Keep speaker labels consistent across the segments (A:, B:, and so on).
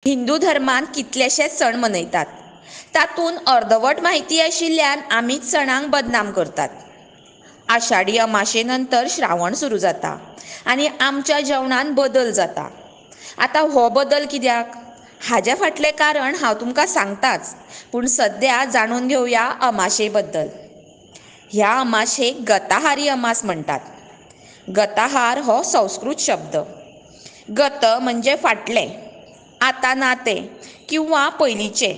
A: हिंदू धर्मांत कितलेशेच सण मनयतात. तातूंत अर्दवट म्हायती आशिल्ल्यान आमीच सणांक बदनाम करतात. आषाढी अमाशे नंतर श्रावण सुरू जाता आनी आमच्या जेवणांत बदल जाता. आतां हो बदल कित्याक? हाजे फाटलें कारण हांव तुमकां सांगताच, पूण सद्या जाणून घेवया अमाशे बद्दल. ह्या अमाशेक गताहारी अमास म्हणटात. गताहार हो संस्कृत शब्द. गत म्हणजे फाटलें, आतां ना तें किंवा पयलींचें.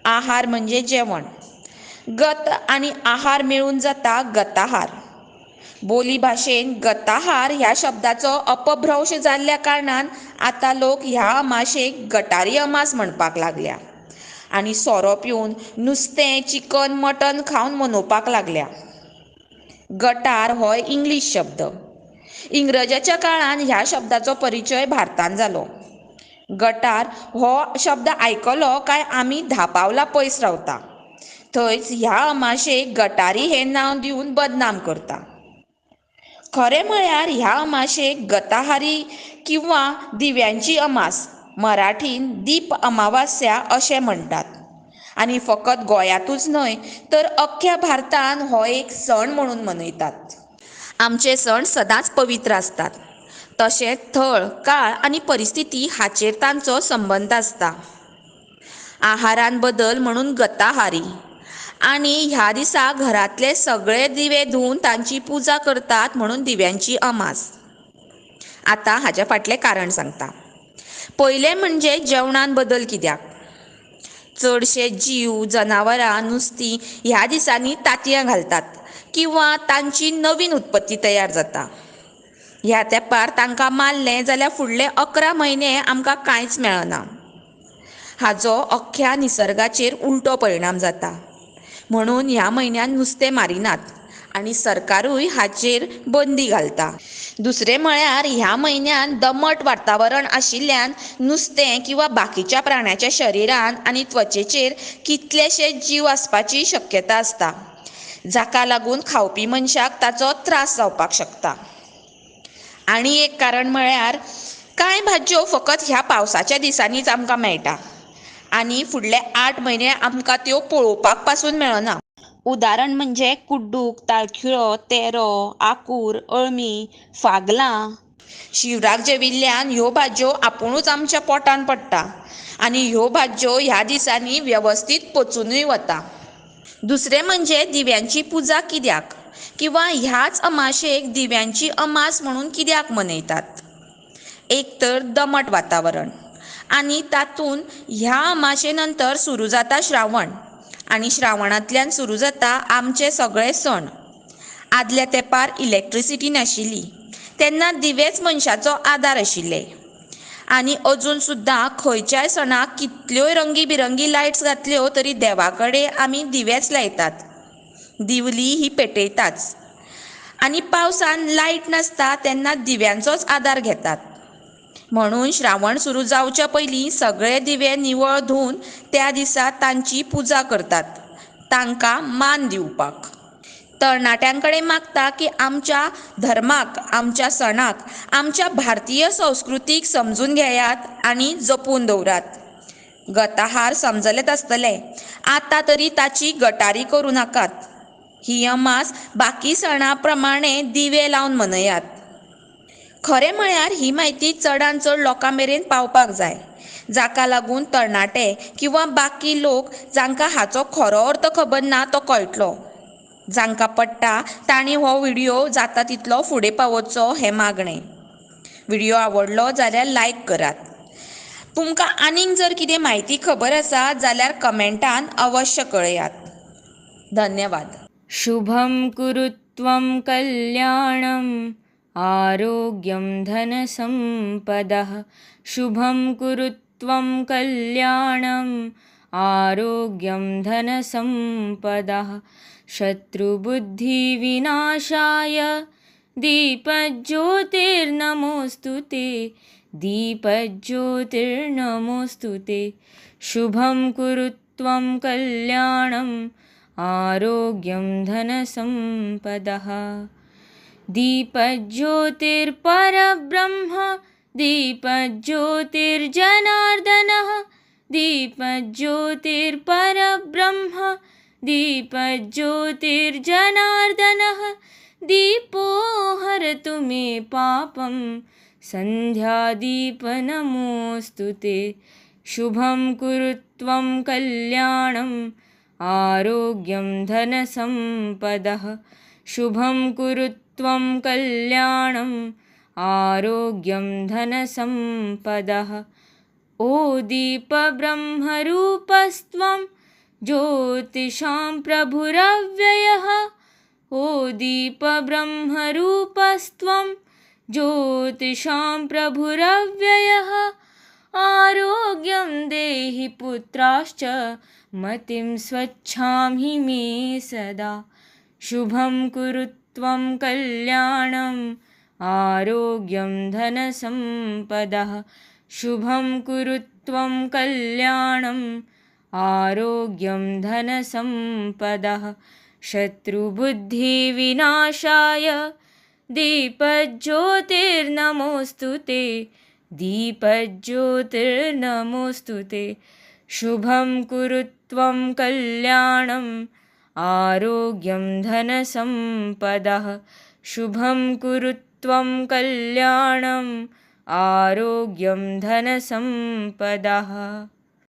A: आहार म्हणजे जेवण. गत आनी आहार मेळून जाता गताहार. बोली भाशेन गताहार ह्या शब्दाचो अपभ्रंश जाल्ल्या कारणान आतां लोक ह्या अमाशेक गटारी अमास म्हणपाक लागल्या आनी सोरो पिवन नुस्तें चिकन मटन खावन मनोवपाक लागल्या. गटार हो इंग्लीश शब्द. इंग्रजाच्या काळान ह्या शब्दाचो परिचय भारतांत जालो. गटार हो शब्द आयकलो काय आमी 10 पावलां पयस रावता. थंयच ह्या अमाशेक गटारी हें नांव दिवन बदनाम करता. खरें म्हळ्यार ह्या अमाशेक गताहारी किंवा दिव्यांची अमास, मराठीन दीप अमावास्या अशें म्हणटात. आनी फकत गोंयांतूच न्हय तर अख्ख्या भारतान हो एक सण म्हणून मनयतात. आमचे सण सदांच पवित्र आसतात. तशेंच थळ, काळ आनी परिस्थिती हाचेर तांचो संबंद आसता. आहारान बदल म्हणून गताहारी. आनी ह्या दिसा घरांतले सगळे दिवे धुवन तांची पुजा करतात म्हणून दिव्यांची अमास. आतां हाच्या फाटलें कारण सांगता. पयलें म्हणजे जेवणान बदल कित्याक? चडशे जीव, जनावरां, नुस्तीं ह्या दिसांनी तांतयां घालतात किंवा तांची नवीन उत्पत्ती तयार जाता. ह्या तेंपार तांकां मारलें जाल्यार फुडले 11 म्हयने आमकां कांयच मेळना. हाचो अख्ख्या निसर्गाचेर उलटो परिणाम जाता. म्हणून ह्या म्हयन्यान नुस्तें मारिनात आनी सरकारूय हाचेर बंदी घालता. दुसरें म्हळ्यार ह्या म्हयन्यान दमट वातावरण आशिल्ल्यान नुस्तें किंवा बाकीच्या प्राण्याच्या शरिरान आनी त्वचेचेर कितलेशेच जीव आसपाची शक्यता आसता, जाका लागून खावपी मनशाक ताचो त्रास जावपाक शकता. आनी एक कारण म्हळ्यार कांय भाज्यो फकत ह्या पावसाच्या दिसांनीच आमकां मेळटा आनी फुडले 8 म्हयने आमकां त्यो पळोवपाक पासून मेळना. उदाहरण म्हणजे कुड्डूक, ताळखिळो, तेरो, आंकूर, अळमी, फागलां. शिवराक जेविल्ल्यान ह्यो भाज्यो आपुणूच आमच्या पोटान पडटा आनी ह्यो भाज्यो ह्या दिसांनी वेवस्थीत पचूनय वता. दुसरें म्हणजे दिव्यांची पुजा कित्याक किंवा ह्याच अमाशेक दिव्यांची अमास म्हणून कित्याक मनयतात? एक तर दमट वातावरण आनी तातूंत ह्या अमाशे नंतर सुरू जाता श्रावण आनी श्रावणांतल्यान सुरू जाता आमचे सगळे सण. आदल्या तेंपार इलेक्ट्रिसिटी नाशिल्ली तेन्ना दिवेच मनशाचो आदार आशिल्ले. आनी अजून सुद्दां खंयच्याय सणाक कितल्योय रंगी बिरंगी लायट्स घातल्यो तरी देवा कडेन आमी दिवेच लायतात. दिवली ही पेटयताच. आनी पावसान लायट नासता तेन्ना दिव्यांचोच आदार घेतात. म्हणून श्रावण सुरू जावच्या पयलीं सगळे दिवे निवळ धुवन त्या दिसा तांची पुजा करतात, तांकां मान दिवपाक. तरणाट्यां कडेन मागता की आमच्या धर्माक, आमच्या सणाक, आमच्या भारतीय संस्कृतीक समजून घेयात आनी जपून दवरात. गताहार समजलेंच आसतलें, आतां तरी ताची गटारी करूं नाकात. ही अमास बाकी सणां प्रमाणें दिवे लावन मनयात. खरें म्हळ्यार ही म्हायती चडांत चड लोकां मेरेन पावपाक जाय, जाका लागून तरणाटे किंवा बाकी लोक जांकां हाचो खरो अर्थ खबर ना तो कळटलो. जांकां पडटा तांणी हो व्हिडियो जाता तितलो फुडें पावोवचो हें मागणें. व्हिडियो आवडलो जाल्यार लायक करात. तुमकां आनीक जर कितें म्हायती खबर आसा जाल्यार कमेंटान अवश्य कळयात. धन्यवाद.
B: शुभं कुरुत्वं कल्याणम् आरोग्यं धनसम्पदः. शुभं कुरुत्वं कल्याणम् आरोग्यं धनसम्पदः. शत्रुबुद्धिविनाशाय दीपज्योतिर्नमोऽस्तु ते. दीपज्योतिर्नमोऽस्तु ते. शुभं कुरुत्वं कल्याणम् आरोग्यं धनसम्पदः. दीपज्योतिर्परब्रह्म दीपज्योतिर्जनार्दनः दीपज्योतिर्परब्रह्म दीपज्योतिर्जनार्दनः दीपो हरतु मे पापं सन्ध्यादीपनमोऽस्तु ते शुभं कुरु त्वं कल्याणम् आरोग्यं धनसम्पदः शुभं कुरु त्वं कल्याणम् आरोग्यं धनसम्पदः ओ दीपब्रह्मरूपस्त्वं ज्योतिषां प्रभुरव्ययः ओ दीपब्रह्मरूपस्त्वं ज्योतिषां प्रभुरव्ययः आरोग्यं देहि पुत्राश्च मतिं स्वच्छां हि मे सदा शुभं कुरु त्वं कल्याणम् आरोग्यं धनसम्पदः शुभं कुरु त्वं कल्याणम् आरोग्यं धनसम्पदः शत्रुबुद्धिविनाशाय दीपज्योतिर्नमोऽस्तु ते दीपज्योतिर्नमोऽस्तु ते शुभं कुरु त्वं कल्याणम् आरोग्यं धनसम्पदः शुभं कुरु त्वं कल्याणम् आरोग्यं धनसम्पदः।